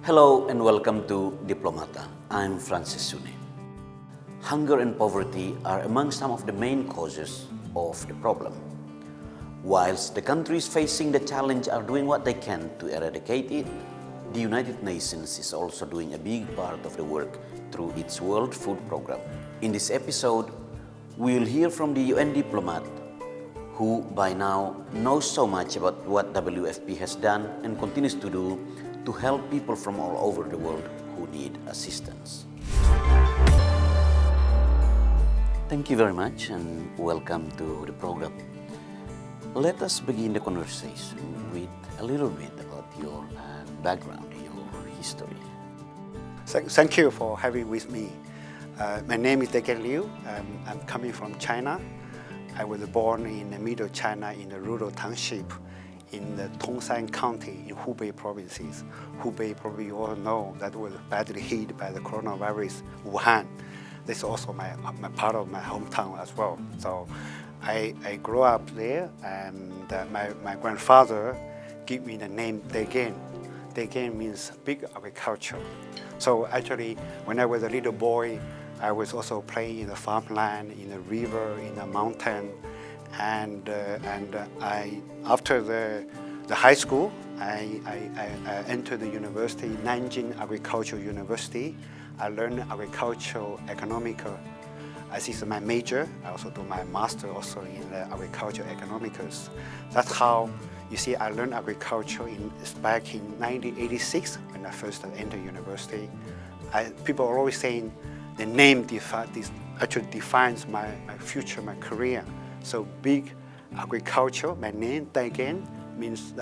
Hello and welcome to Diplomata. I'm Francis Sune. Hunger and poverty are among some of the main causes of the problem. Whilst the countries facing the challenge are doing what they can to eradicate it, the United Nations is also doing a big part of the work through its World Food Program. In this episode, we'll hear from the UN diplomat who by now knows so much about what WFP has done and continues to do to help people from all over the world who need assistance. Thank you very much and welcome to the program. Let us begin the conversation with a little bit about your background, your history. Thank you for having with me. My name is Degen Liu. I'm coming from China. I was born in the middle China in a rural township in the Tongshan County in Hubei provinces. Hubei, probably you all know, that was badly hit by the coronavirus, Wuhan. This is also my part of my hometown as well. So I grew up there, and my grandfather gave me the name Degen. Degen means big agriculture. So actually, when I was a little boy, I was also playing in the farmland, in the river, in the mountain, and after the high school, I entered the university, Nanjing Agricultural University. I learned agricultural economics. This is my major. I also do my master also in agricultural economics. That's how you see I learned agriculture back in 1986 when I first entered university. People are always saying the name actually defines my future, my career. So big agriculture, my name Degen means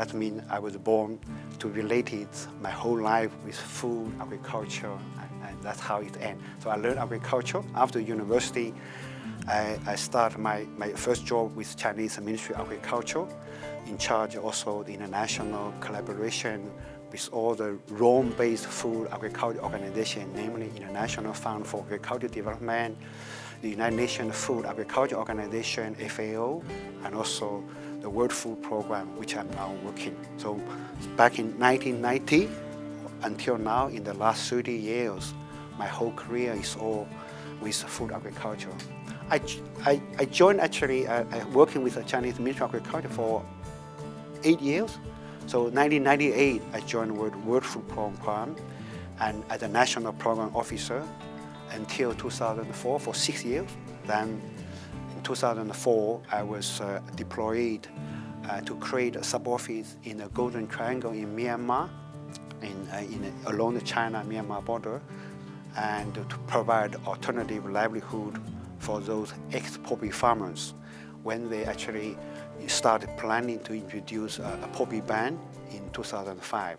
I was born to relate it my whole life with food, agriculture, and that's how it ends. So I learned agriculture. After university, I started my first job with Chinese Ministry of Agriculture, in charge also of the international collaboration with all the Rome-based food agriculture organizations, namely International Fund for Agricultural Development, the United Nations Food Agriculture Organization, FAO, and also the World Food Program, which I'm now working. So back in 1990 until now, in the last 30 years, my whole career is all with food agriculture. I joined actually working with the Chinese Ministry of Agriculture for 8 years. So 1998, I joined World Food Program and as a national program officer until 2004 for 6 years. Then in 2004, I was deployed to create a sub-office in the Golden Triangle in Myanmar, along the China-Myanmar border, and to provide alternative livelihood for those ex-poppy farmers when they actually started planning to introduce a poppy ban in 2005.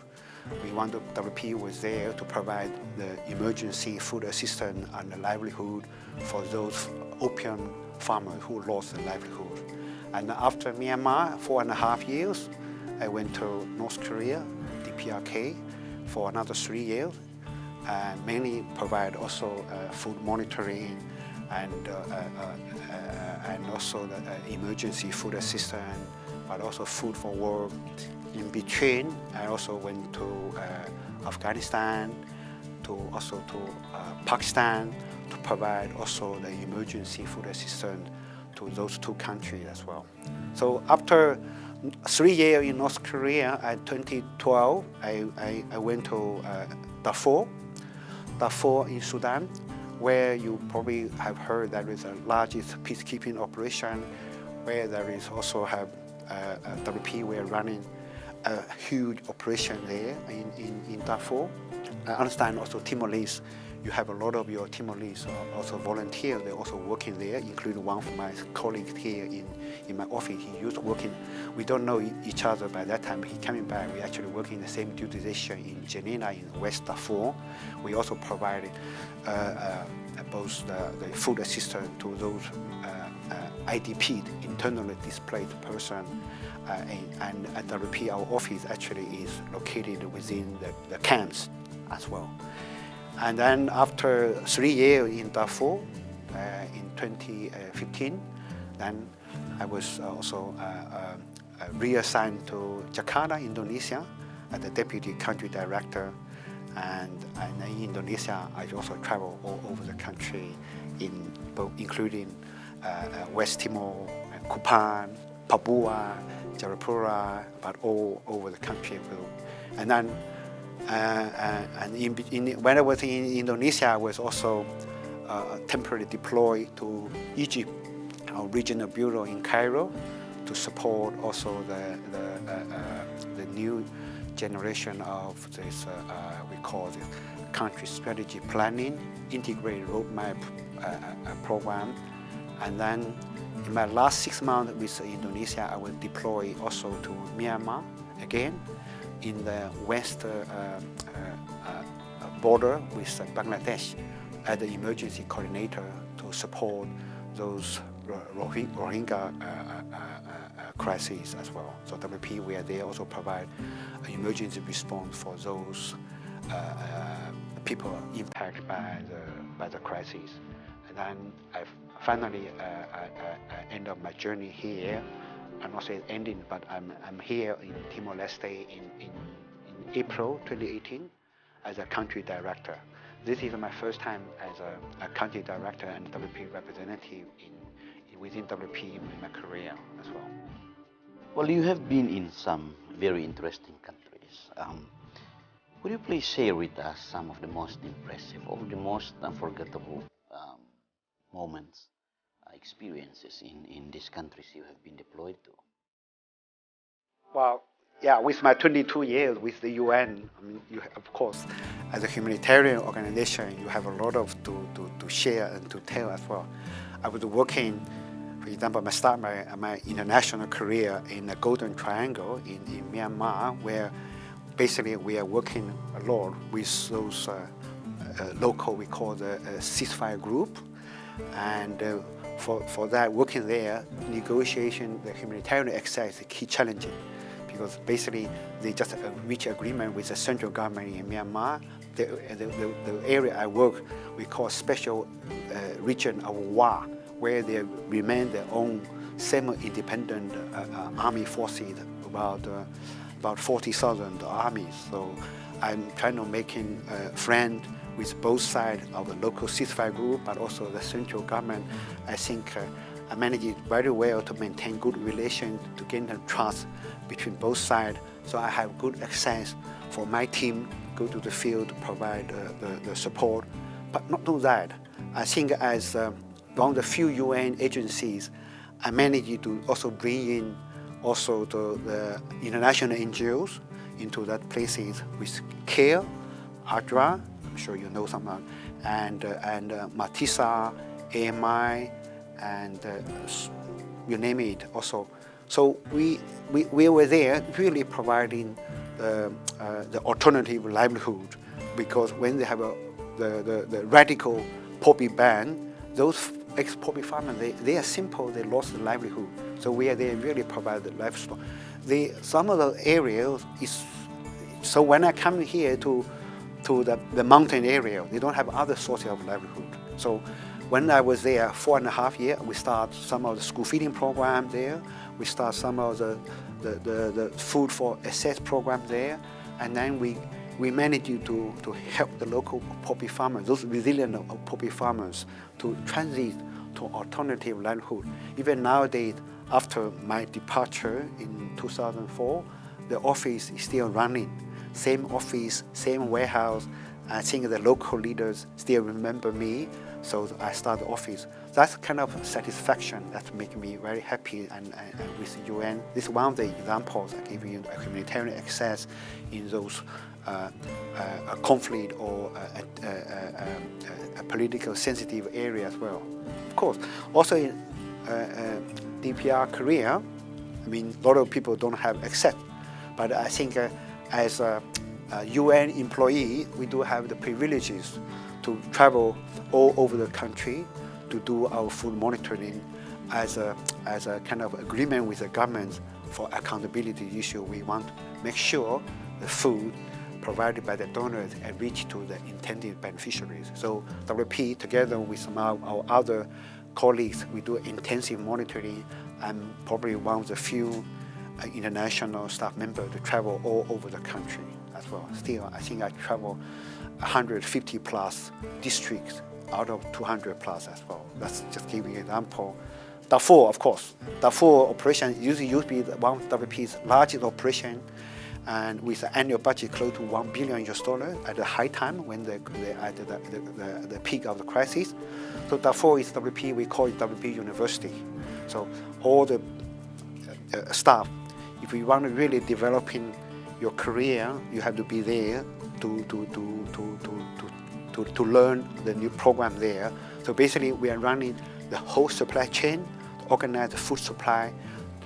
WFP was there to provide the emergency food assistance and the livelihood for those opium farmers who lost their livelihood. And after Myanmar, 4.5 years, I went to North Korea, DPRK, for another 3 years, and mainly provide also food monitoring and also the emergency food assistance, but also food for work. In between, I also went to Afghanistan, to Pakistan, to provide also the emergency food assistance to those two countries as well. So after 3 years in North Korea, in 2012, I went to Darfur in Sudan, where you probably have heard that is the largest peacekeeping operation, where there is also WFP. We're running a huge operation there in Darfur. I understand also Timorese. You have a lot of your Timorese also volunteers. They're also working there, including one of my colleagues here in my office. He used working. We don't know each other by that time. He coming back. We actually work in the same duty station in Janina in West Darfur. We also provided both the food assistance to those IDP, internally displaced person, and at WFP, our office actually is located within the camps as well. And then after 3 years in Darfur, in 2015, then I was also reassigned to Jakarta, Indonesia, as the Deputy Country Director. and in Indonesia, I also travel all over the country, including West Timor, Kupang, Papua, Jayapura, but all over the country. And then, when I was in Indonesia, I was also temporarily deployed to Egypt, our regional bureau in Cairo, to support also the new generation of this, we call it country strategy planning, integrated roadmap program. And then in my last 6 months with Indonesia, I was deployed also to Myanmar again in the west border with Bangladesh as the emergency coordinator to support those Rohingya crises as well. So WP, we are there also provide an emergency response for those people impacted by the crisis. And then I finally end up my journey here. I'm not saying ending, but I'm here in Timor-Leste in April 2018 as a country director. This is my first time as a country director and WP representative within WP in my career as well. Well, you have been in some very interesting countries. Would you please share with us some of the most impressive or the most unforgettable moments, experiences in these countries you have been deployed to? Well, yeah, with my 22 years with the UN, I mean, of course, as a humanitarian organization, you have a lot of to share and to tell as well. I was working, for example, I started my international career in the Golden Triangle in Myanmar, where basically we are working a lot with those local, we call the ceasefire group. And for that, working there, negotiation, the humanitarian access is a key challenge, because basically they just reach agreement with the central government in Myanmar. The area I work, we call special region of Wa, where they remain their own semi-independent army forces, about 40,000 armies. So I'm trying to making friend with both sides of the local ceasefire group, but also the central government. I think I managed it very well to maintain good relations, to gain the trust between both sides. So I have good access for my team, go to the field, provide the support. But not only that, I think as one of the few UN agencies, I managed to also bring in also the international NGOs into that places with CARE, ADRA, I'm sure you know some, and Matisa, AMI, and you name it also. So we were there really providing the alternative livelihood, because when they have the radical poppy ban, those ex-poppy farmers, they are simple, they lost the livelihood. So we are there really provide the livestock. Some of the areas is, so when I come here to the mountain area, they don't have other sources of livelihood. So when I was there 4.5 years, we start some of the school feeding program there. We start some of the food for access program there. And then we managed to help the local poppy farmers, those resilient poppy farmers, to transit to alternative livelihood. Even nowadays, after my departure in 2004, the office is still running. Same office, same warehouse. I think the local leaders still remember me, so I start the office. That's kind of satisfaction that makes me very happy and with the UN. This is one of the examples I give you, humanitarian access in those conflict or a political sensitive area as well. Of course, also in DPR Korea, I mean, a lot of people don't have access, but I think as a UN employee, we do have the privileges to travel all over the country to do our food monitoring as a kind of agreement with the government for accountability issue. We want to make sure the food provided by the donors and reach to the intended beneficiaries. So WP, together with some of our other colleagues, we do intensive monitoring. I'm probably one of the few international staff members to travel all over the country. as well. Still, I think I travel 150 plus districts out of 200 plus as well. That's just giving you an example. Darfur, of course. Darfur operation used to be one of WFP's largest operation, and with an annual budget close to $1 billion at the high time when they're at the peak of the crisis. So Darfur is WFP, we call it WFP University. So all the staff, if you want to really develop in your career, you have to be there to learn the new program there. So basically, we are running the whole supply chain, organize the food supply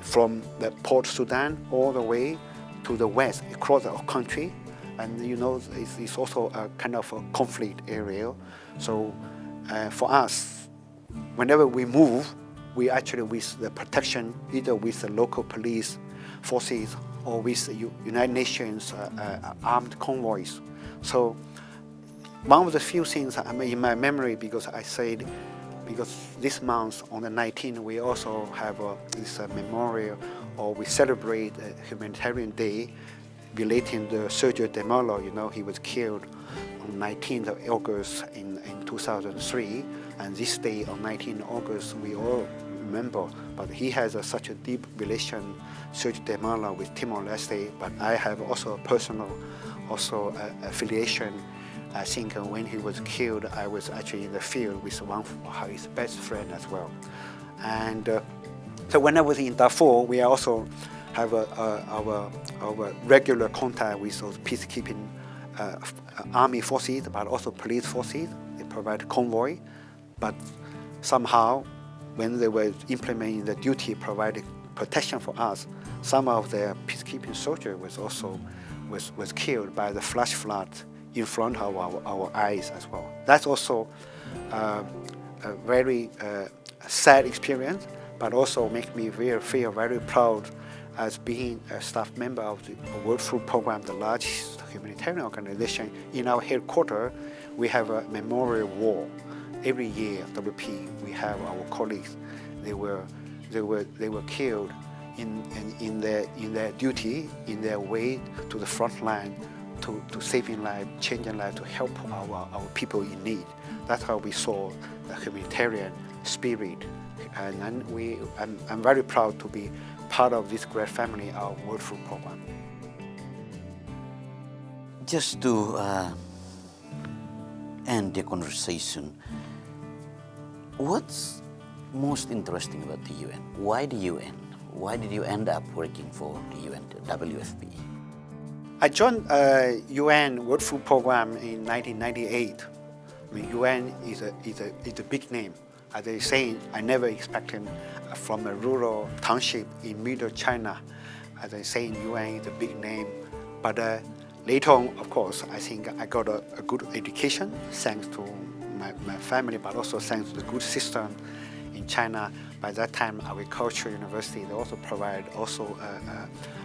from the Port Sudan all the way to the west, across the country. And you know, it's also a kind of a conflict area. So for us, whenever we move, we actually with the protection, either with the local police forces or with the United Nations armed convoys. So one of the few things in my memory, because I said, because this month on the 19th, we also have this memorial, or we celebrate Humanitarian Day relating to Sergio de Mello. You know, he was killed on 19th of August in 2003, and this day on 19th August, we all remember, but he has such a deep relation, Sergio de Mello, with Timor-Leste, but I have also a personal affiliation. I think when he was killed, I was actually in the field with one of his best friend as well. And so when I was in Darfur, we also have our regular contact with those peacekeeping army forces, but also police forces. They provide convoy, but somehow when they were implementing the duty providing protection for us, some of their peacekeeping soldiers was killed by the flash flood in front of our eyes as well. That's also a very sad experience, but also makes me feel very proud as being a staff member of the World Food Program, the largest humanitarian organization. In our headquarters, we have a memorial wall. Every year, WP, we have our colleagues. They were killed in their duty, in their way to the front line, to saving life, changing life, to help our people in need. That's how we saw the humanitarian spirit. And I'm very proud to be part of this great family, our World Food Program. Just to end the conversation, what's most interesting about the UN? Why the UN? Why did you end up working for the UN, the WFP? I joined UN World Food Program in 1998. I mean, UN is a big name. As they say, I never expected from a rural township in middle China. As I say, UN is a big name. But later on, of course, I think I got a good education thanks to my family, but also thanks to the good system in China. By that time, Agricultural University, they also provide a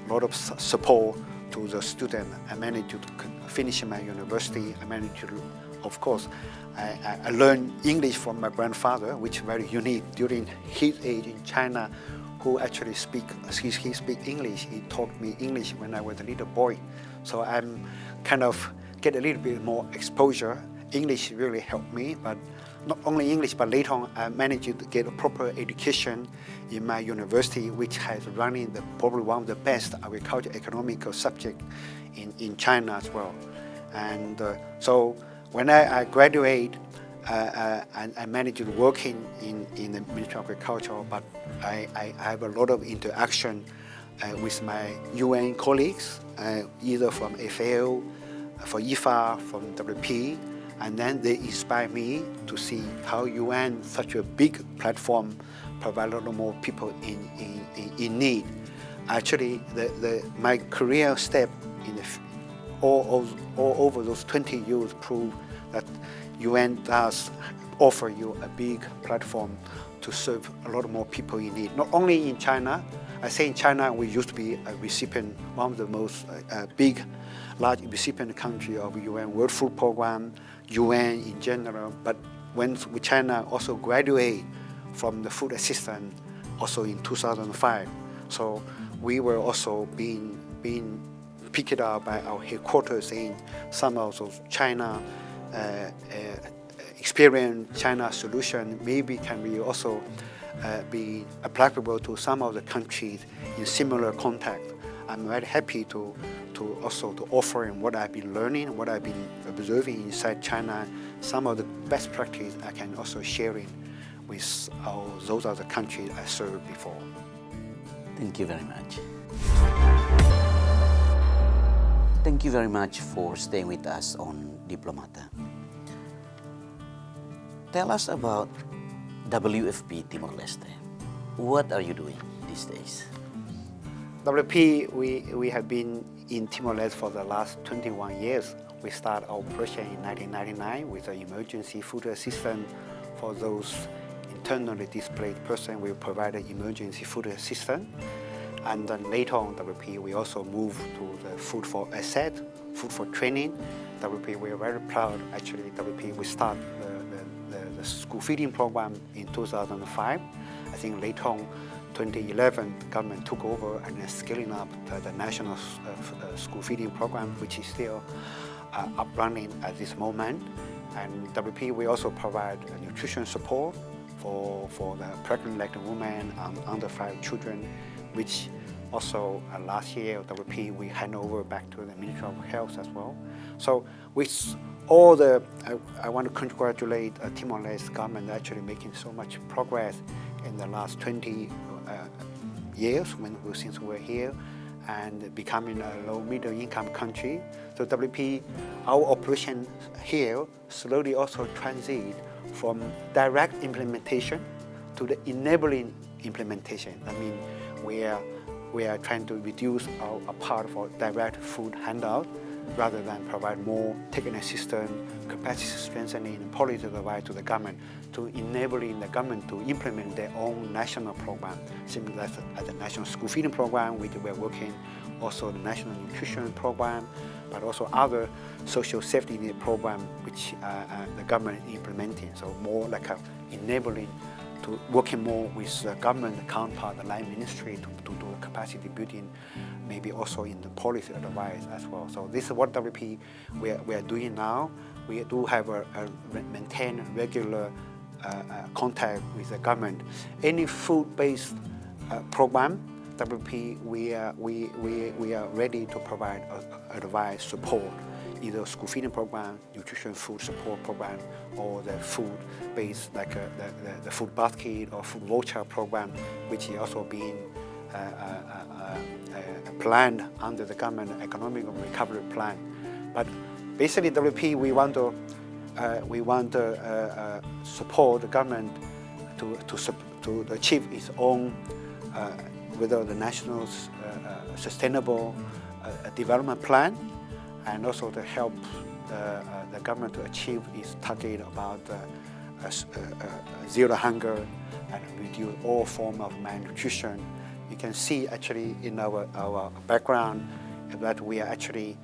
lot of support to the student. I managed to finish my university. I managed to, of course, I learned English from my grandfather, which is very unique during his age in China, who actually he speak English. He taught me English when I was a little boy. So I'm kind of get a little bit more exposure. English really helped me, but not only English, but later on I managed to get a proper education in my university, which has running probably one of the best agriculture economical subject in China as well. And so when I graduate, I managed to work in the Ministry of Agriculture, but I have a lot of interaction with my UN colleagues, either from FAO, for IFA, from WP, and then they inspire me to see how UN, such a big platform, provide a lot more people in need. Actually, my career step all over those 20 years prove that UN does offer you a big platform to serve a lot more people in need. Not only in China. I say in China we used to be a recipient, one of the most large recipient country of UN World Food Program, UN in general. But when China also graduate from the food assistance, also in 2005, so we were also being pick it up by our headquarters in some of those China experience, China solution, maybe can be also be applicable to some of the countries in similar context. I'm very happy to also to offer what I've been learning, what I've been observing inside China, some of the best practice I can also share it with those other countries I served before. Thank you very much. Thank you very much for staying with us on Diplomata. Tell us about WFP Timor-Leste. What are you doing these days? WFP, we have been in Timor-Leste for the last 21 years. We started our operation in 1999 with an emergency food assistance for those internally displaced persons. We provided emergency food assistance. And then later on, WFP, we also moved to the food for asset, food for training. WFP, we are very proud, actually, WFP, we started the school feeding program in 2005. I think later on, 2011, the government took over and is scaling up the national school feeding program, which is still up running at this moment. And WFP, we also provide nutrition support for the pregnant lactant women and under 5 children, which also last year WFP we hand over back to the Ministry of Health as well. So with all the, I want to congratulate Timor-Leste government actually making so much progress in the last 20 years since we're here and becoming a low middle income country. So WFP, our operation here slowly also transit from direct implementation to the enabling implementation. I mean, we are trying to reduce our part for direct food handout rather than provide more technical assistance, capacity strengthening, and policy advice to the government to enabling the government to implement their own national program, similar as the National School Feeding Program, which we're working, also the National Nutrition Program, but also other social safety net program which the government is implementing. So more like enabling to working more with the government counterpart, the line ministry to do capacity building, maybe also in the policy advice as well. So this is what WFP we are doing now. We do have maintain regular contact with the government. Any food-based program, WFP, we are ready to provide advice, support, either school feeding program, nutrition food support program, or the food-based like the food basket or food voucher program, which is also being planned under the government economic recovery plan. But basically, WFP, we want to support the government to achieve its own with the national sustainable development plan, and also to help the government to achieve its target about zero hunger and reduce all forms of malnutrition. You can see actually in our background that we are actually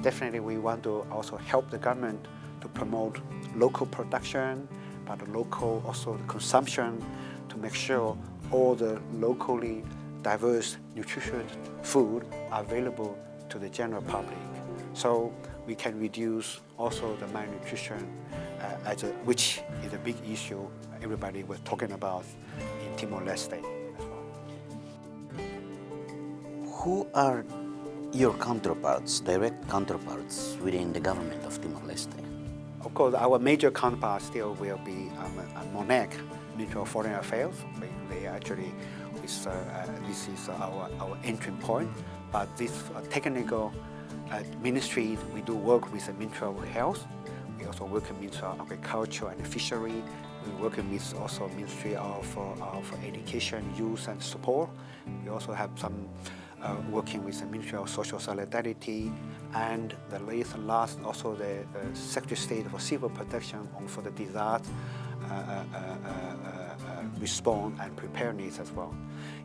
definitely we want to also help the government to promote local production, but local also consumption to make sure all the locally diverse nutritious food are available to the general public. So we can reduce also the malnutrition, which is a big issue everybody was talking about in Timor-Leste as well. Who are your counterparts, direct counterparts within the government of Timor-Leste? Of course, our major counterpart still will be MONAC, Ministry of Foreign Affairs. They actually, this is our entry point. But this technical ministry, we do work with the Ministry of Health. We also work with Ministry of Agriculture and Fishery. We work with also Ministry of Education, Youth and Sport. We also have some working with the Ministry of Social Solidarity, and the last also the Secretary of State for Civil Protection for the disaster response and preparedness as well.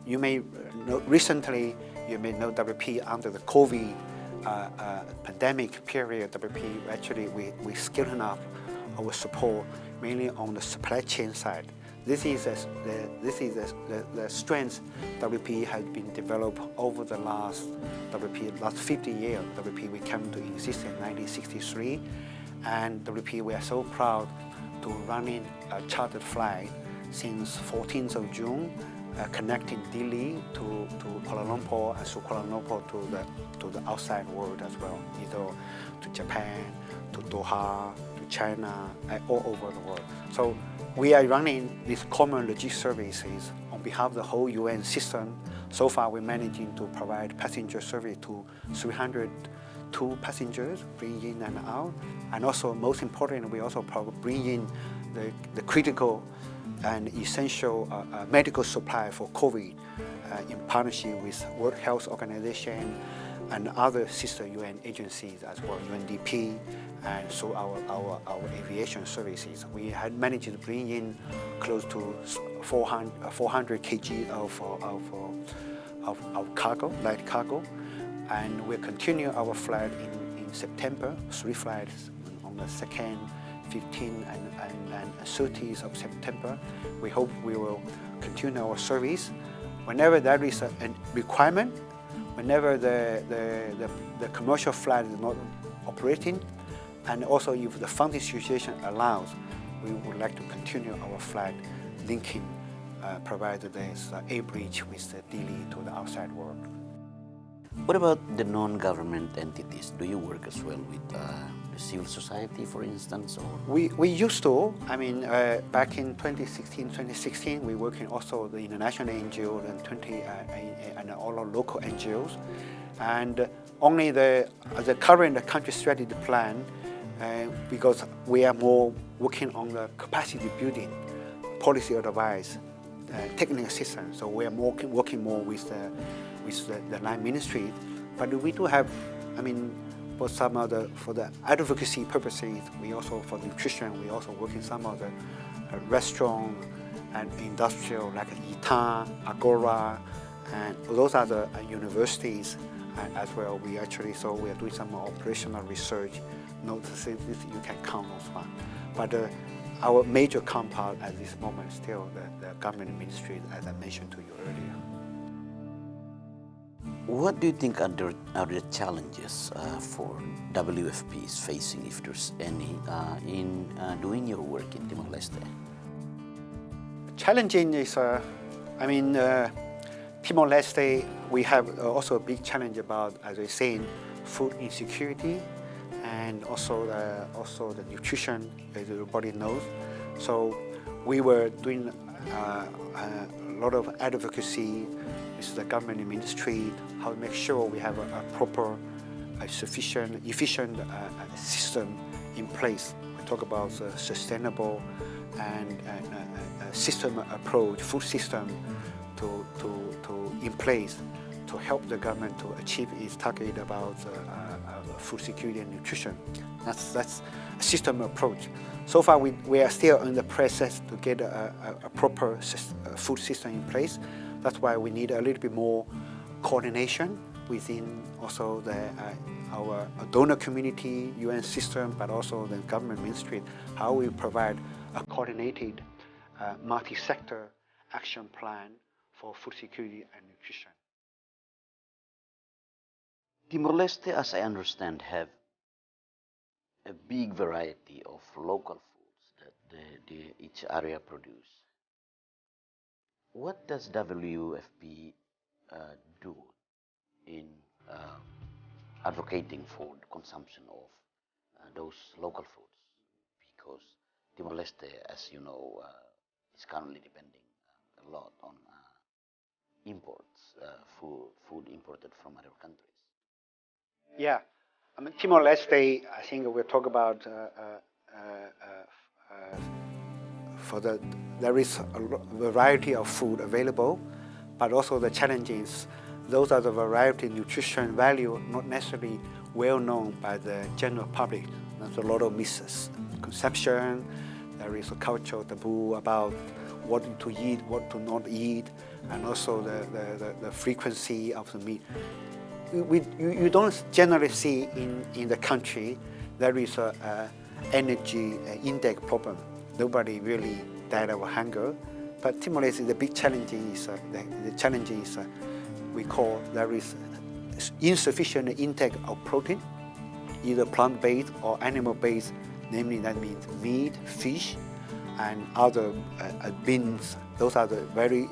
You may know, recently you may know WFP under the COVID pandemic period. WFP actually we scaling up our support mainly on the supply chain side this is the strength WP has been developed over the last 50 years. WP we came to exist in 1963, and WP we are so proud to running a chartered flight since 14th of June, connecting Delhi to Kuala Lumpur, and through Kuala Lumpur to the outside world as well, either to Japan, to Doha, to China, all over the world. So we are running these common logistics services on behalf of the whole UN system. So far, we're managing to provide passenger service to 302 passengers, bring in and out. And also, most importantly, we also bring in the critical and essential medical supply for COVID in partnership with World Health Organization and other sister UN agencies as well, UNDP, and so our aviation services. We had managed to bring in close to 400 kg of cargo, light cargo, and we'll continue our flight in September, 3 flights on the 2nd, 15th and 30th of September. We hope we will continue our service. Whenever there is a requirement, whenever the commercial flight is not operating, and also if the funding situation allows, we would like to continue our flight linking, provided there's a bridge with Delhi to the outside world. What about the non-government entities? Do you work as well with the civil society, for instance? Or? We used to. I mean, back in 2016, we work in also the international NGO and all our local NGOs. And only the current country strategy plan, because we are more working on the capacity building, policy advice, technical assistance. So we are working more with the line ministry. But we do have, I mean, for the advocacy purposes, we also, for nutrition, we also work in some of the restaurant and industrial like ITA, Agora, and those are the universities as well. We are doing some operational research. Not to say this, you can count those one. But our major counterpart at this moment is still the government ministry, as I mentioned to you earlier. What do you think are the challenges for WFP is facing, if there's any, in doing your work in Timor-Leste? Challenging is, Timor-Leste, we have also a big challenge about, as I saying, food insecurity, and also the nutrition, as everybody knows. So we were doing a lot of advocacy with the government ministry, how to make sure we have a proper, sufficient, efficient system in place. We talk about sustainable and system approach, food system to in place to help the government to achieve its target about food security and nutrition. That's a system approach. So far, we are still in the process to get a proper food system in place. That's why we need a little bit more coordination within also our donor community, UN system, but also the government ministry, how we provide a coordinated multi-sector action plan for food security and nutrition. Timor-Leste, as I understand, have a big variety of local foods that each area produce. What does WFP do in advocating for the consumption of those local foods? Because Timor-Leste, as you know, is currently depending a lot on imports, food imported from other countries. Yeah, I mean, Timor-Leste, I think we'll talk about there is a variety of food available, but also the challenges. Those are the variety, nutrition value, not necessarily well known by the general public. There's a lot of misconception. There is a cultural taboo about what to eat, what to not eat, and also the frequency of the meat. You don't generally see in the country there is a energy index problem. Nobody really died of hunger, But Timor-Leste, the big challenge is we call there is insufficient intake of protein, either plant-based or animal-based. Namely, that means meat, fish, and other beans. Those are the very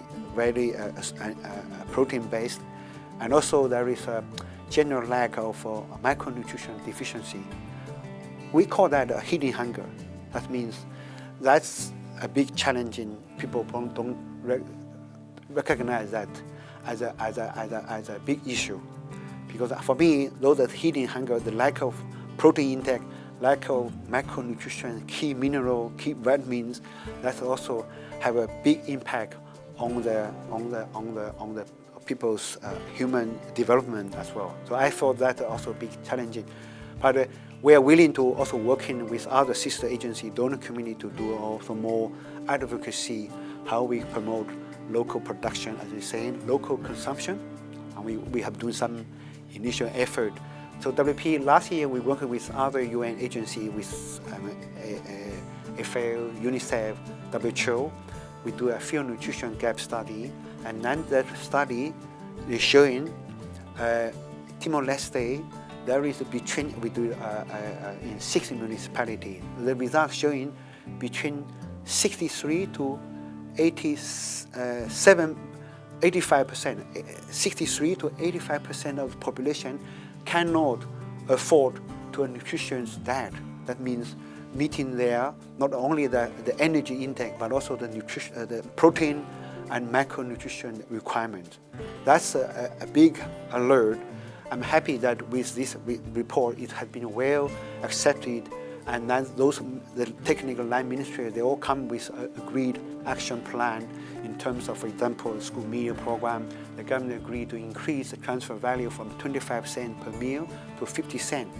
protein-based. And also there is a general lack of micronutrition deficiency. We call that a hidden hunger. That means that's a big challenge in people don't recognize that as a big issue. Because for me, those are hidden hunger, the lack of protein intake, lack of macronutrition, key mineral, key vitamins, that also have a big impact on the people's human development as well. So I thought that also big challenging. But we are willing to also working with other sister agencies, donor community to do also more advocacy, how we promote local production, as we say, local consumption. And we have done some initial effort. So WP, last year we worked with other UN agencies, with FAO, UNICEF, WHO. We do a field nutrition gap study, and then that study is showing Timor-Leste, there is between, we do in 6 municipalities, the results showing between 63 to 85%, 63 to 85% of the population cannot afford to a nutritious diet. That means meeting their, not only the energy intake, but also the nutrition, the protein and macronutrition requirements. That's a big alert. I'm happy that with this report, it has been well accepted, and then the technical line ministry, they all come with an agreed action plan in terms of, for example, the school meal program. The government agreed to increase the transfer value from 25 cents per meal to 50 cents.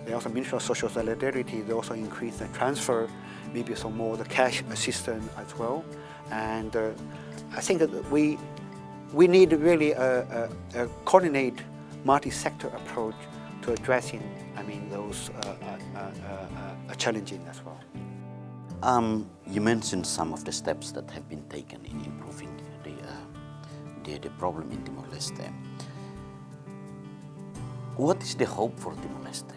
They also, Ministry of Social Solidarity, they also increased the transfer, maybe some more the cash assistance as well. And I think that we need really a coordinated multi-sector approach to addressing, those challenging as well. You mentioned some of the steps that have been taken in improving the problem in Timor-Leste. What is the hope for Timor-Leste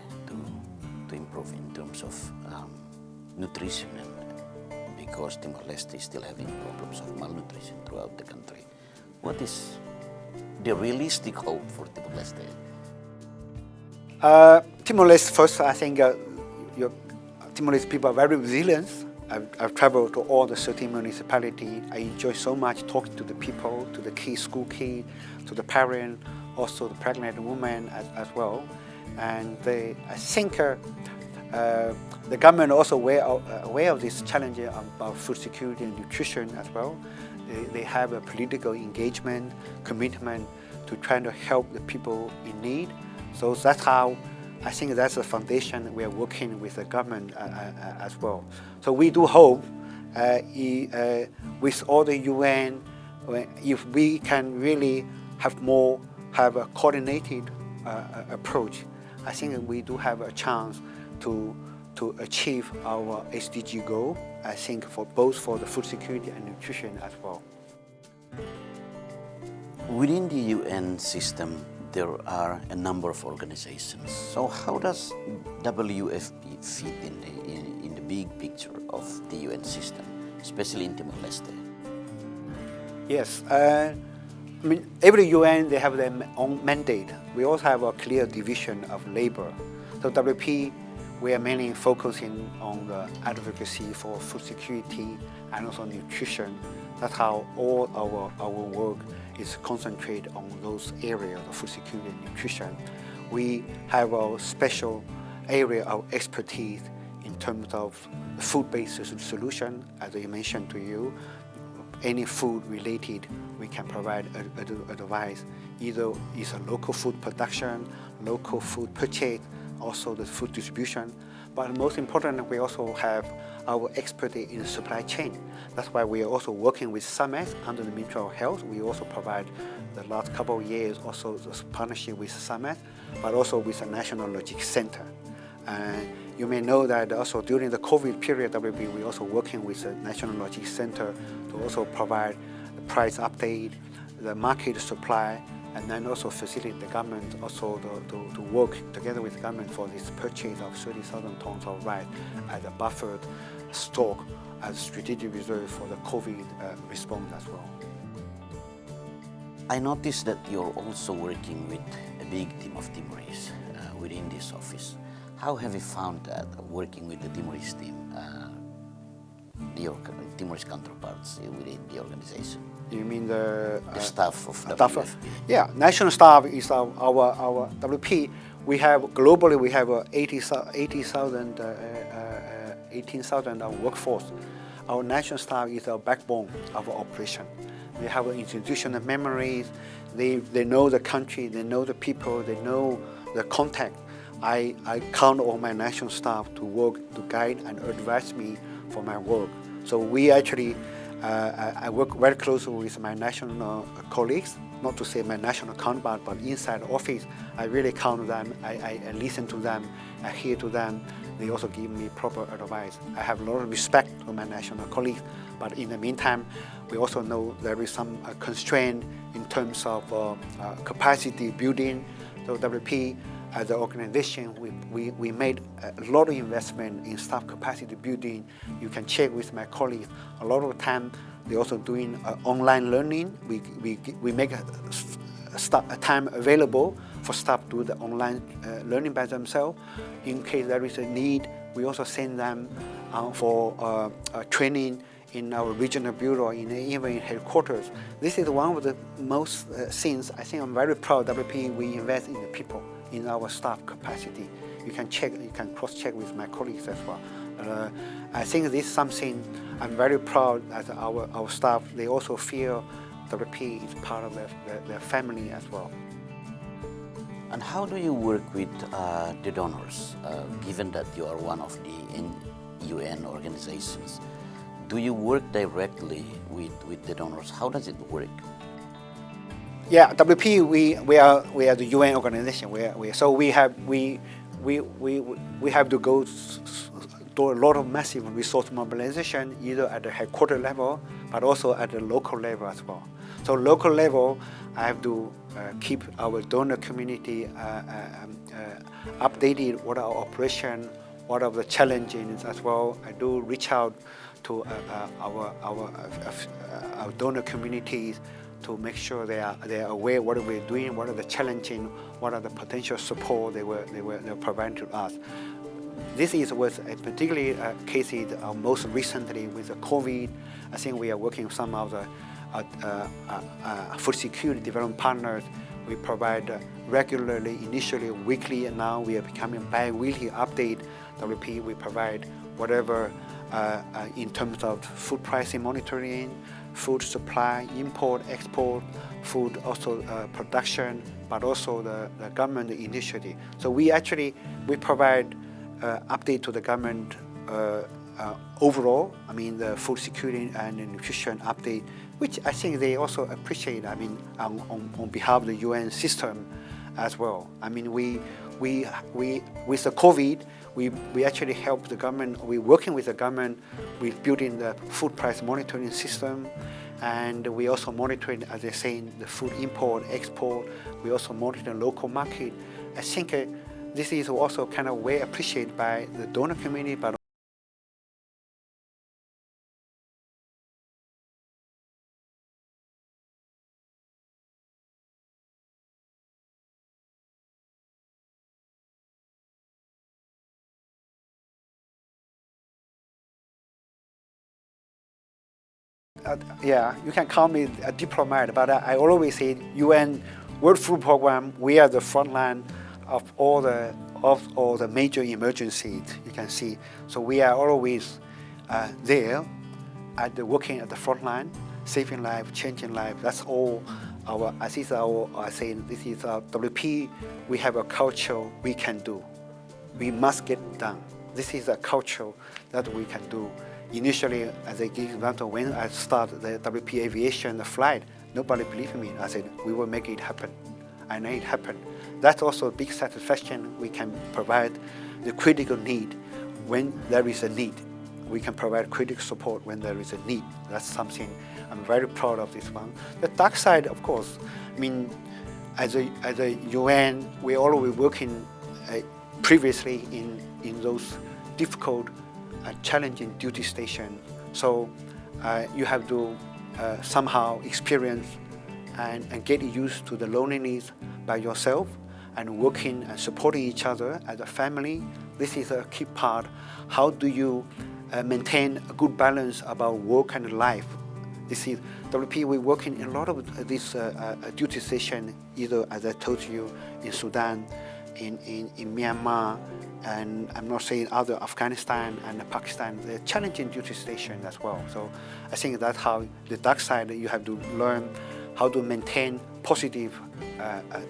to improve in terms of nutrition? Because Timor-Leste is still having problems of malnutrition throughout the country. What is the realistic hope for Timor-Leste? Timor-Leste, first, I think Timor-Leste people are very resilient. I've traveled to all the 13 municipalities. I enjoy so much talking to the people, to the kids, school kids, to the parents, also the pregnant women as well. And I think the government also aware of this challenge about food security and nutrition as well. They have a political engagement, commitment to trying to help the people in need. So that's how I think that's the foundation we are working with the government as well. So we do hope with all the UN, if we can really have a coordinated approach, I think we do have a chance to achieve our SDG goal, I think for both for the food security and nutrition as well. Within the UN system, there are a number of organizations. So how does WFP fit in the big picture of the UN system, especially in Timor-Leste? Yes, every UN, they have their own mandate. We also have a clear division of labor. So WP, we are mainly focusing on the advocacy for food security and also nutrition. That's how all our work is concentrated on those areas of food security and nutrition. We have a special area of expertise in terms of food-based solution, as I mentioned to you. Any food related, we can provide advice. Either it's a local food production, local food purchase, also the food distribution. But most important, we also have our expertise in the supply chain. That's why we are also working with SAMET under the Ministry of Health. We also provide the last couple of years also this partnership with SAMET, but also with the National Logistics Center. You may know that also during the COVID period, WP, we also working with the National Logistics Center to also provide the price update, the market supply, and then also facilitate the government also to work together with the government for this purchase of 30,000 tons of rice as a buffered stock as strategic reserve for the COVID response as well. I noticed that you're also working with a big team of Timorese within this office. How have you found that working with the Timorese team, your Timorese counterparts within the organization? You mean the staff of staff? WFP? Yeah, national staff is our WP. We have globally 18,000 workforce. Our national staff is our backbone of our operation. They have institutional memories. They know the country. They know the people. They know the contact. I count on my national staff to work, to guide and advise me for my work. So we actually, I work very closely with my national colleagues, not to say my national counterpart, but inside the office, I really count on them. I listen to them, I hear to them. They also give me proper advice. I have a lot of respect for my national colleagues, but in the meantime, we also know there is some constraint in terms of capacity building. So WP, as an organization, we made a lot of investment in staff capacity building. You can check with my colleagues. A lot of the time, they're also doing online learning. We make a time available for staff to do the online learning by themselves. In case there is a need, we also send them for training in our regional bureau, even in headquarters. This is one of the most things I think I'm very proud of WP. We invest in the people, in our staff capacity. You can check, you can cross-check with my colleagues as well. I think this is something I'm very proud as our staff. They also feel WP is part of their family as well. And how do you work with the donors, given that you are one of the UN organizations? Do you work directly with the donors? How does it work? Yeah, WP, we are the UN organization. So we have to go do a lot of massive resource mobilization, either at the headquarters level, but also at the local level as well. So local level, I have to keep our donor community updated. What are our operation? What are the challenges as well? I do reach out to our donor communities to make sure they are aware what we're doing, what are the challenges, what are the potential support they were providing to us. This was a particularly cases most recently with the COVID. I think we are working with some of the food security development partners. We provide regularly, initially weekly, and now we are becoming bi-weekly update. WP, we provide whatever in terms of food pricing monitoring, food supply, import, export, food also production, but also the government initiative. So we provide update to the government overall. I mean the food security and the nutrition update, which I think they also appreciate. I mean on behalf of the UN system as well. I mean we with the COVID, we actually help the government. We're working with the government with building the food price monitoring system, and we also monitoring, as I say, the food import, export. We also monitor the local market. I think this is also kind of way appreciated by the donor community, but yeah, you can call me a diplomat, but I always say UN World Food Program, we are the front line of all the major emergencies you can see. So we are always there working at the front line, saving life, changing life. That's all this is our WP. We have a culture we can do. We must get done. This is a culture that we can do. Initially, as I give example, when I started the WP Aviation, the flight, nobody believed me. I said, we will make it happen. I know it happened. That's also a big satisfaction. We can provide the critical need when there is a need. We can provide critical support when there is a need. That's something I'm very proud of this one. The dark side, of course, I mean, as a UN, we're always working previously in those difficult, challenging duty stations. So you have to somehow experience and get used to the loneliness by yourself and working and supporting each other as a family. This is a key part. How do you maintain a good balance about work and life? This is WP. We're working in a lot of this duty station, either as I told you, in Sudan, in Myanmar, and I'm not saying other Afghanistan and Pakistan. They're challenging duty station as well. So I think that's how the dark side. You have to learn how to maintain positive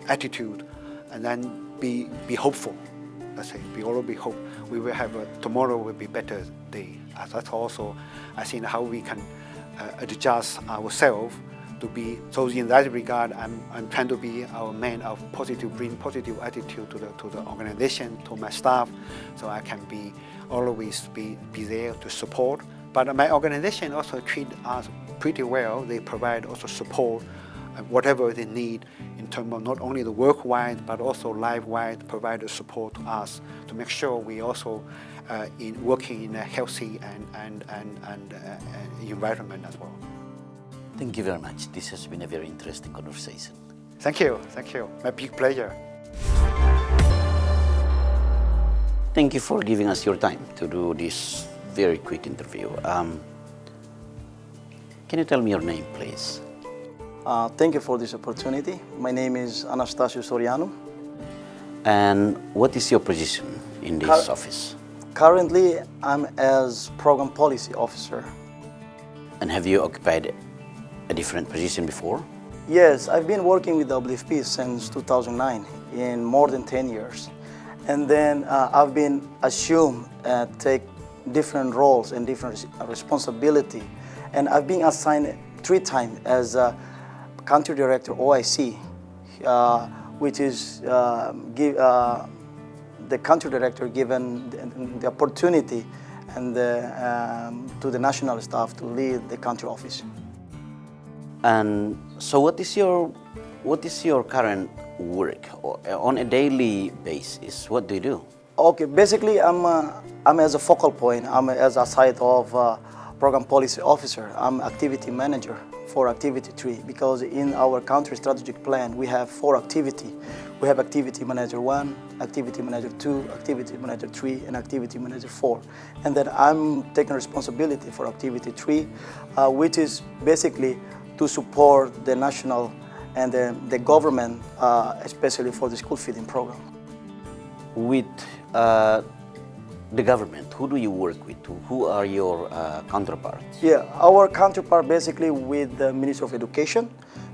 attitude, and then be hopeful. Let's say we always be hope. We will have tomorrow will be better day. That's also I think how we can adjust ourselves to be. So in that regard, I'm trying to be our man of positive, bring positive attitude to the organization, to my staff, so I can be always be there to support. But my organization also treat us pretty well. They provide also support, whatever they need in terms of not only the work-wide but also life-wide, provide the support to us to make sure we also in working in a healthy and environment as well. Thank you very much. This has been a very interesting conversation. Thank you. My big pleasure. Thank you for giving us your time to do this very quick interview. Can you tell me your name, please? Thank you for this opportunity. My name is Anastasio Soriano. And what is your position in this office? Currently, I'm as Program Policy Officer. And have you occupied a different position before? Yes, I've been working with WFP since 2009, in more than 10 years. And then I've been assumed take different roles and different responsibility. And I've been assigned 3 times as a Country Director OIC, which is the Country Director given the opportunity and to the national staff to lead the country office. And so what is your current work on a daily basis? What do you do? Okay, basically I'm as a focal point. I'm as a side of Program Policy Officer. I'm activity manager for Activity 3 because in our country strategic plan we have 4 activities. We have Activity Manager 1, Activity Manager 2, Activity Manager 3, and Activity Manager 4. And then I'm taking responsibility for Activity 3, which is basically to support the national and the government, especially for the school feeding program. With the government, who do you work with? Who are your counterparts? Yeah, our counterpart basically with the Ministry of Education,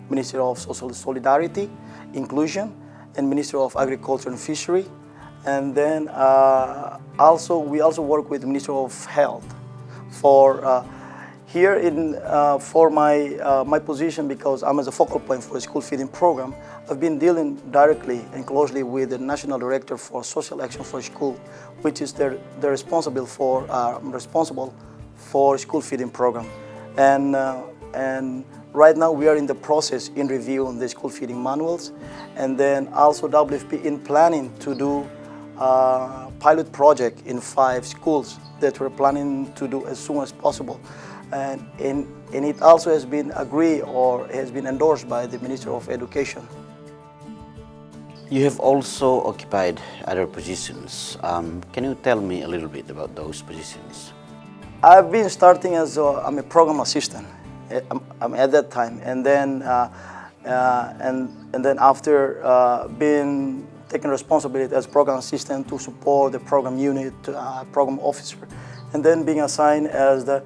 Ministry of Social Solidarity, Inclusion, and Ministry of Agriculture and Fishery. And then we also work with the Ministry of Health for here for my position, because I'm as a focal point for the school feeding program. I've been dealing directly and closely with the National Director for Social Action for School, which is they're responsible for school feeding program. And right now we are in the process in reviewing the school feeding manuals, and then also WFP in planning to do a pilot project in 5 schools that we're planning to do as soon as possible. And it also has been agreed or has been endorsed by the Ministry of Education. You have also occupied other positions. Can you tell me a little bit about those positions? I've been starting as I'm a program assistant. I'm at that time, and then after being taking responsibility as program assistant to support the program unit, program officer, and then being assigned as the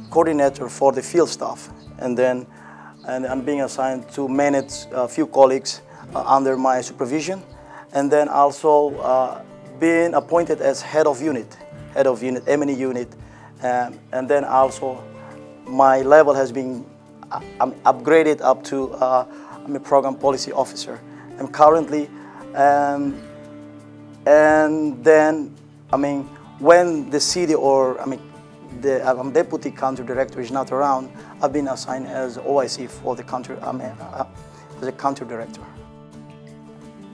coordinator for the field staff, and then I'm being assigned to manage a few colleagues under my supervision, and then also being appointed as head of unit, M&E unit, and then also my level has been upgraded up to I'm a program policy officer. I'm currently, and then when the city or the deputy country director is not around, I've been assigned as OIC for the country, as a country director.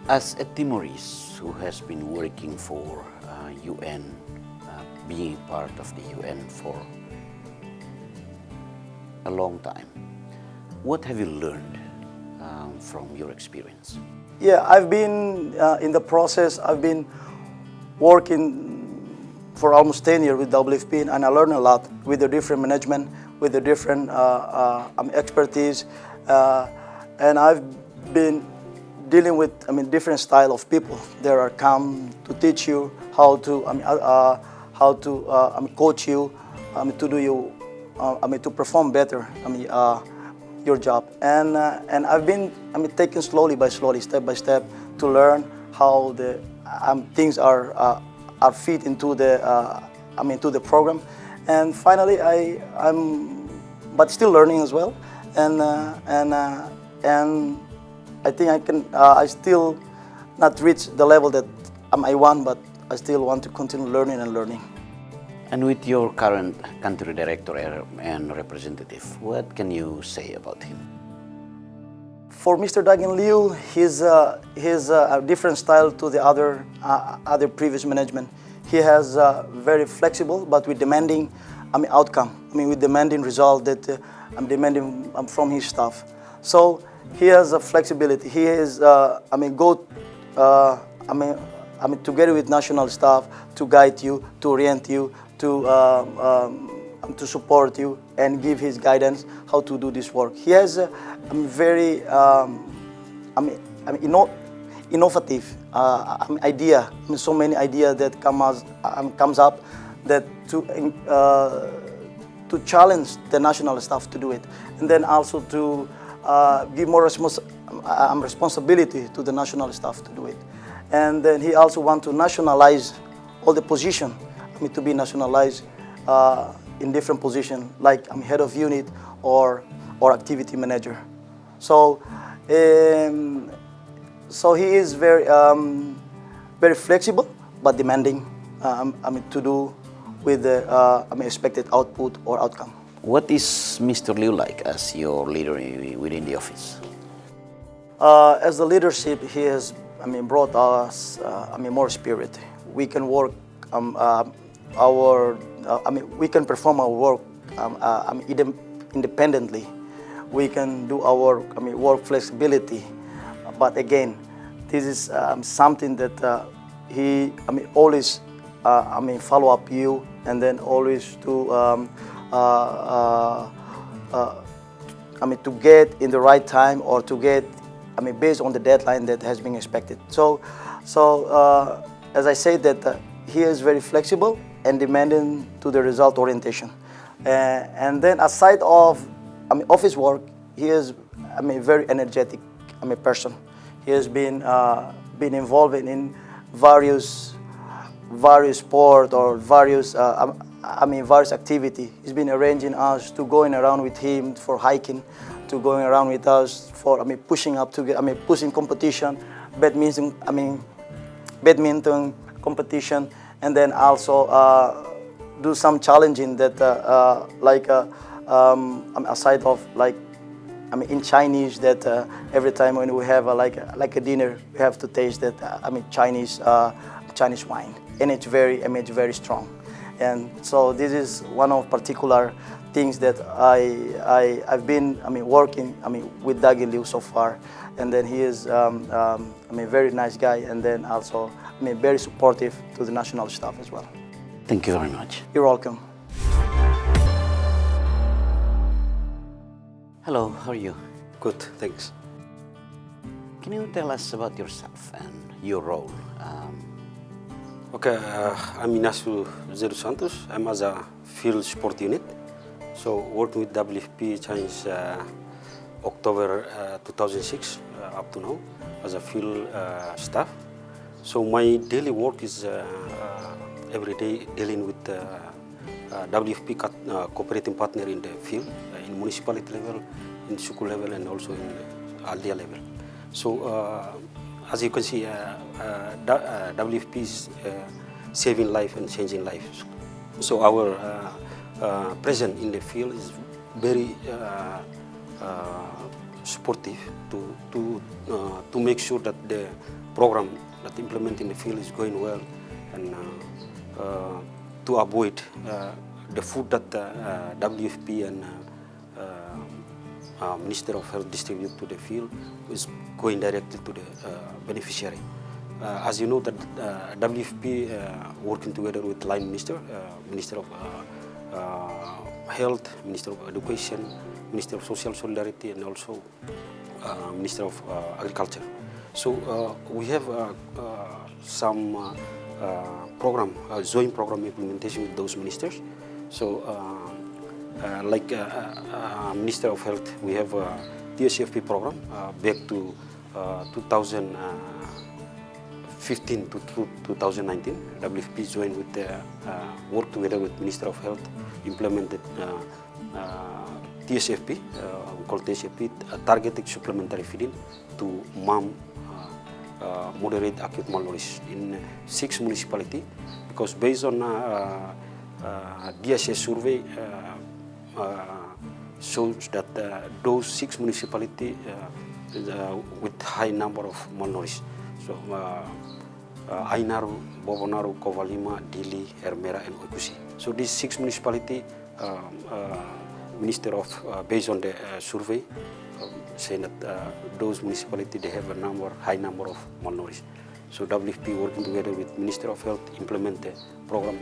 As a Timorese who has been working for UN, being part of the UN for a long time, what have you learned from your experience? Yeah, I've been in the process, I've been working for almost 10 years with WFP, and I learned a lot with the different management, with the different expertise, and I've been dealing with different style of people. They are come to teach you how to coach you to do you to perform better your job, and I've been taken slowly by slowly, step by step, to learn how the things are fit into the to the program, and finally I'm but still learning as well, and I think I still not reach the level that I want, but I still want to continue learning and learning. And with your current country director and representative, what can you say about him? For Mr. Dagin Liu, he's a different style to the other previous management. He has very flexible, but with demanding outcome. With demanding result that I'm demanding from his staff. So he has a flexibility. He is together with national staff to guide you, to orient you, to support you and give his guidance how to do this work. He has a very innovative idea. So many ideas that comes up that to challenge the national staff to do it, and then also to give more responsibility to the national staff to do it. And then he also wants to nationalize all the position, to be nationalized in different positions, like head of unit or activity manager. So so he is very very flexible but demanding to do with the expected output or outcome. What is Mr. Liu like as your leader within the office? As the leadership, he has brought us more spirit. We can work we can perform our work independently. We can do our work flexibility. But again, this is something that he always follow up you, and then always to to get in the right time, or to get based on the deadline that has been expected. So as I said, that he is very flexible and demanding to the result orientation. And then aside of office work, he is very energetic person. He has been involved in various sport or various various activity. He's been arranging us to going around with him for hiking, to going around with us for pushing up to get pushing competition, badminton competition, and then also do some challenging that aside of in Chinese, that every time when we have like a dinner, we have to taste that Chinese wine, and it's very strong. And so this is one of particular things that I've been working with Dagin Liu so far, and then he is a very nice guy, and then also very supportive to the national staff as well. Thank you very much. You're welcome. Hello, how are you? Good, thanks. Can you tell us about yourself and your role? Okay, I'm Inácio Zero Santos. I'm as a field support unit. So working with WFP since October 2006 up to now as a field staff. So my daily work is every day dealing with WFP cooperating partner in the field, in municipality level, in school level, and also in ALDEA level. So as you can see, WFP is saving life and changing lives. So our presence in the field is very supportive to make sure that the program that implemented in the field is going well, and to avoid the food that WFP and Minister of Health distribute to the field is going directly to the beneficiary. As you know, that WFP working together with Line Minister, Minister of Health, Minister of Education, Minister of Social Solidarity, and also Minister of Agriculture. So we have some program, joint program implementation with those ministers. So like Minister of Health, we have a TSFP program back to 2015 to 2019. WFP joined with work together with Minister of Health, implemented TSFP, we call TSFP, targeted supplementary feeding to mom moderate acute malnourished in 6 municipalities, because based on DSS survey shows that those 6 municipalities with high number of malnourished. So Ainaru, Bobonaru, Kovalima, Dili, Hermera, and Oikusi. So these 6 municipalities, Minister of, based on the survey, saying that those municipalities, they have a high number of malnourished. So WFP working together with Minister of Health implement the program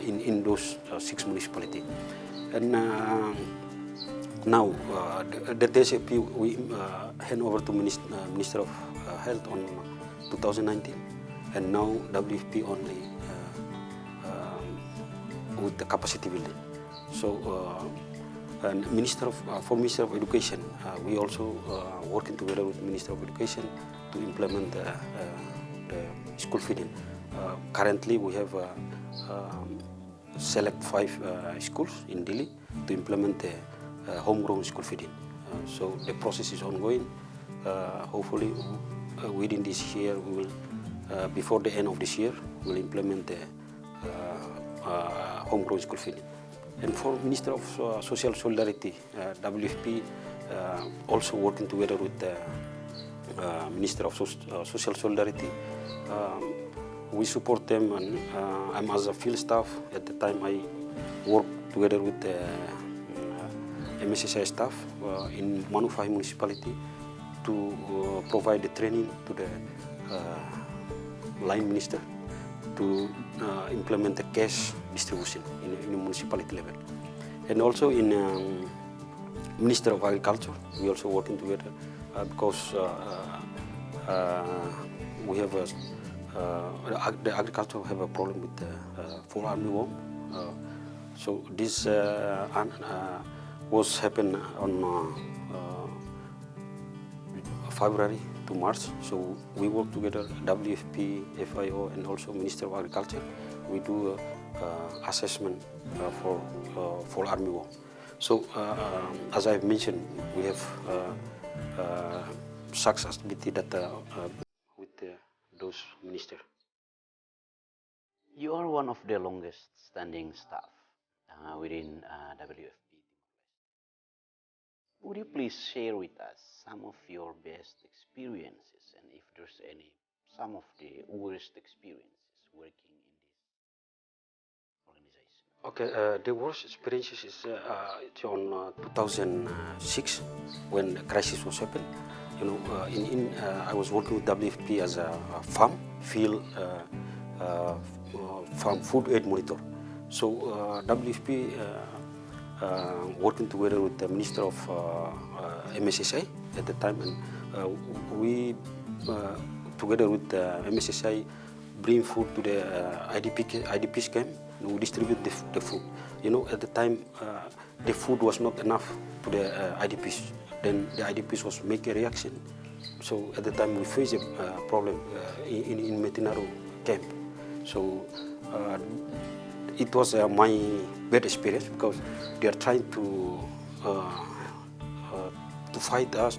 in those 6 municipalities. And now the TSFP we hand over to Minister of Health on 2019, and now WFP only with the capacity building. So and for Minister of Education, we also working together with Minister of Education to implement the school feeding. Currently, we have select 5 schools in Delhi to implement the homegrown school feeding. So the process is ongoing. Hopefully, within this year, we will, before the end of this year, we'll implement the homegrown school feeding. And for Minister of Social Solidarity, WFP also working together with the Minister of Social Solidarity. We support them, and I'm as a field staff. At the time, I work together with the MSSI staff in Manufai municipality to provide the training to the line minister to implement the cash distribution in the municipality level. And also in Minister of Agriculture, we also working together because we have the agriculture have a problem with the fall armyworm. So this was happened on February to March. So we work together, WFP, FIO, and also Minister of Agriculture. We do assessment for fall armyworm. So as I've mentioned, we have success activity that with those ministers. You are one of the longest standing staff within WFP. Would you please share with us some of your best experiences, and if there's any, some of the worst experiences working in this organization? Okay, the worst experiences is on 2006 when the crisis was happened. You know, I was working with WFP as a farm field farm food aid monitor. So WFP working together with the Minister of MSSI at the time, and we together with the MSSI bring food to the IDPs camp, and we distribute the food. You know, at the time the food was not enough to the IDPs. Then the IDPs was make a reaction. So at the time we faced a problem in Metinaru camp. So it was my bad experience because they are trying to fight us.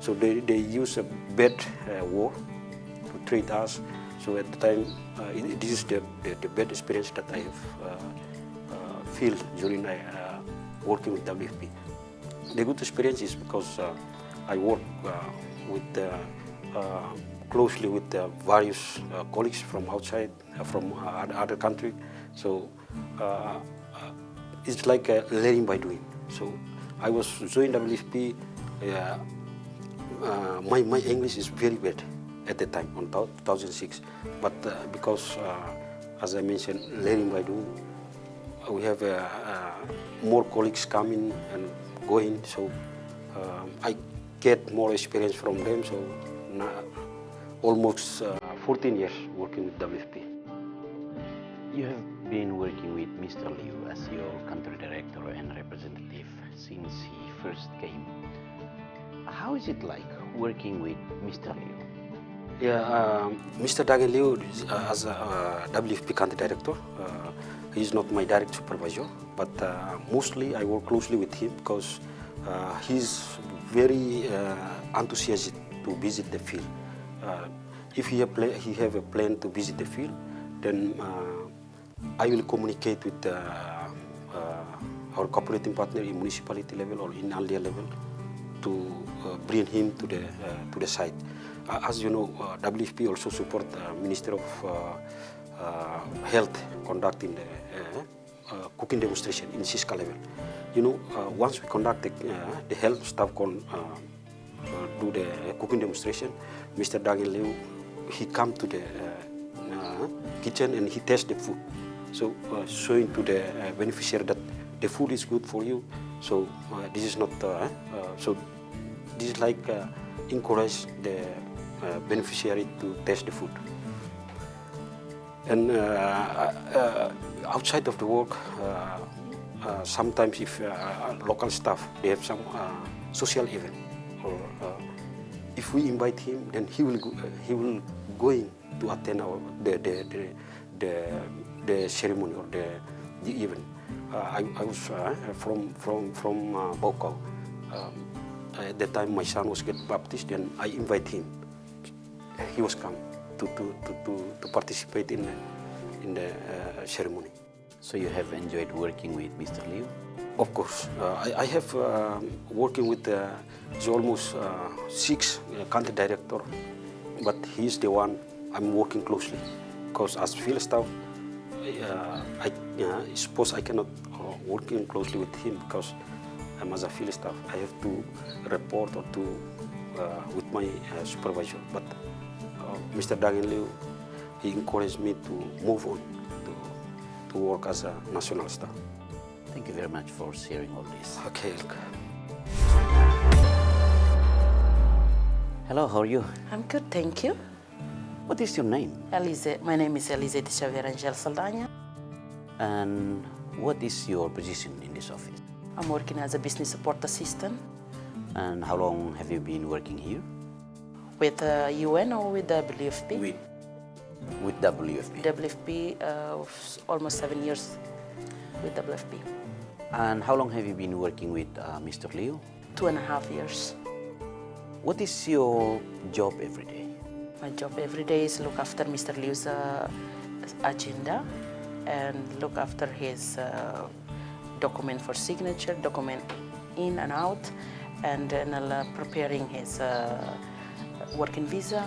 So they use a bad war to treat us. So at the time, this is the bad experience that I have feel during working with WFP. The good experience is because I work with closely with various colleagues from outside, from other country. So it's like learning by doing. So I was joined WFP. My English is very bad at the time, on 2006. But because, as I mentioned, learning by doing, we have more colleagues coming and going. So I get more experience from them. So now, almost 14 years working with WFP. You have been working with Mr. Liu as your country director and representative since he first came. How is it like working with Mr. Liu? Yeah, Mr. Dagen Liu, as a WFP country director, he is not my direct supervisor, but mostly I work closely with him because he's very enthusiastic to visit the field. If he have a plan to visit the field, then I will communicate with our cooperating partner in municipality level or in Aldia level to bring him to the site. As you know, WFP also support Minister of Health conducting the cooking demonstration in Siska level. You know, once we conduct the health staff do the cooking demonstration, Mr. Dagen Liu, he come to the kitchen and he tests the food. So showing to the beneficiary that the food is good for you. So this is not, so this is like encourage the beneficiary to test the food. And outside of the work, sometimes if local staff, they have some social event, or if we invite him, then he will going to attend the ceremony or the event. I was from Bokau. At that time, my son was getting baptized, then I invite him. He was come to participate in the ceremony. So you have enjoyed working with Mr. Liu? Of course, I have working with almost 6 country director, but he's the one I'm working closely. Because as field staff, I suppose I cannot working closely with him because I'm as a field staff. I have to report or to with my supervisor. But Mr. Dagen Liu, he encouraged me to move on to work as a national staff. Thank you very much for sharing all this. Okay. Hello, how are you? I'm good, thank you. What is your name? Elise, my name is Elise de Xavier Angel Saldanha. And what is your position in this office? I'm working as a business support assistant. And how long have you been working here? With UN or with WFP? With WFP. WFP, almost 7 years with WFP. And how long have you been working with Mr. Liu? 2.5 years. What is your job every day? My job every day is look after Mr. Liu's agenda and look after his document for signature, document in and out, and then preparing his working visa,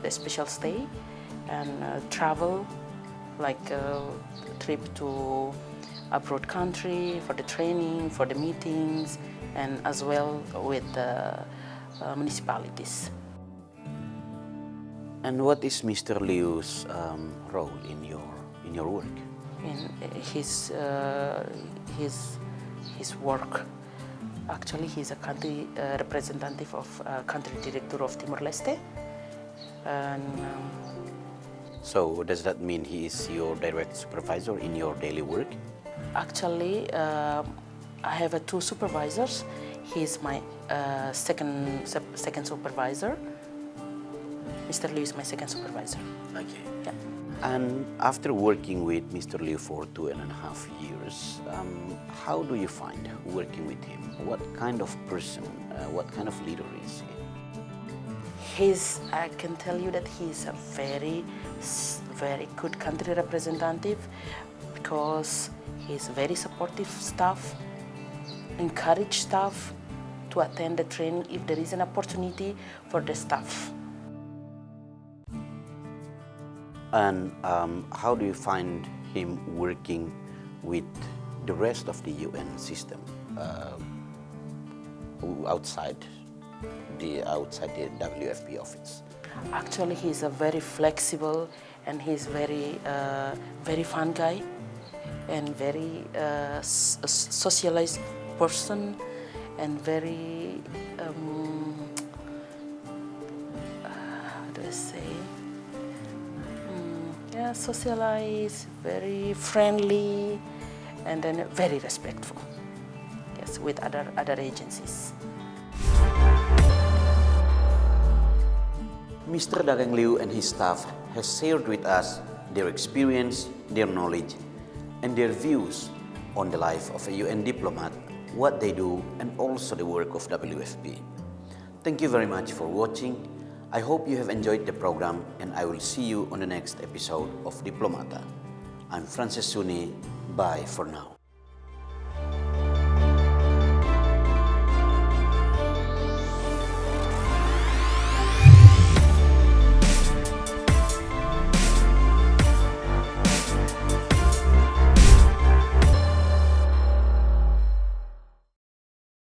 the special stay, and travel, like trip to abroad country for the training, for the meetings, and as well with the municipalities. And what is Mr. Liu's role in your work? In his work, actually, he's a country representative of country director of Timor-Leste, and So does that mean he is your direct supervisor in your daily work? actually, I have 2 supervisors. He's my second supervisor. Mr. Liu is my second supervisor. Okay. Yeah. And after working with Mr. Liu for 2.5 years, how do you find working with him? What kind of person, what kind of leader is he? I can tell you that he's a very good country representative because he's very supportive staff, encourage staff to attend the training if there is an opportunity for the staff. And how do you find him working with the rest of the UN system outside the WFP office? Actually, he's a very flexible and he's very fun guy and very socialized person and very how do I say? Socialized, very friendly, and then very respectful. Yes, with other agencies. Mr. Dagang Liu and his staff has shared with us their experience, their knowledge, and their views on the life of a UN diplomat, what they do, and also the work of WFP. Thank you very much for watching. I hope you have enjoyed the program, and I will see you on the next episode of Diplomata. I'm Francis Suni. Bye for now.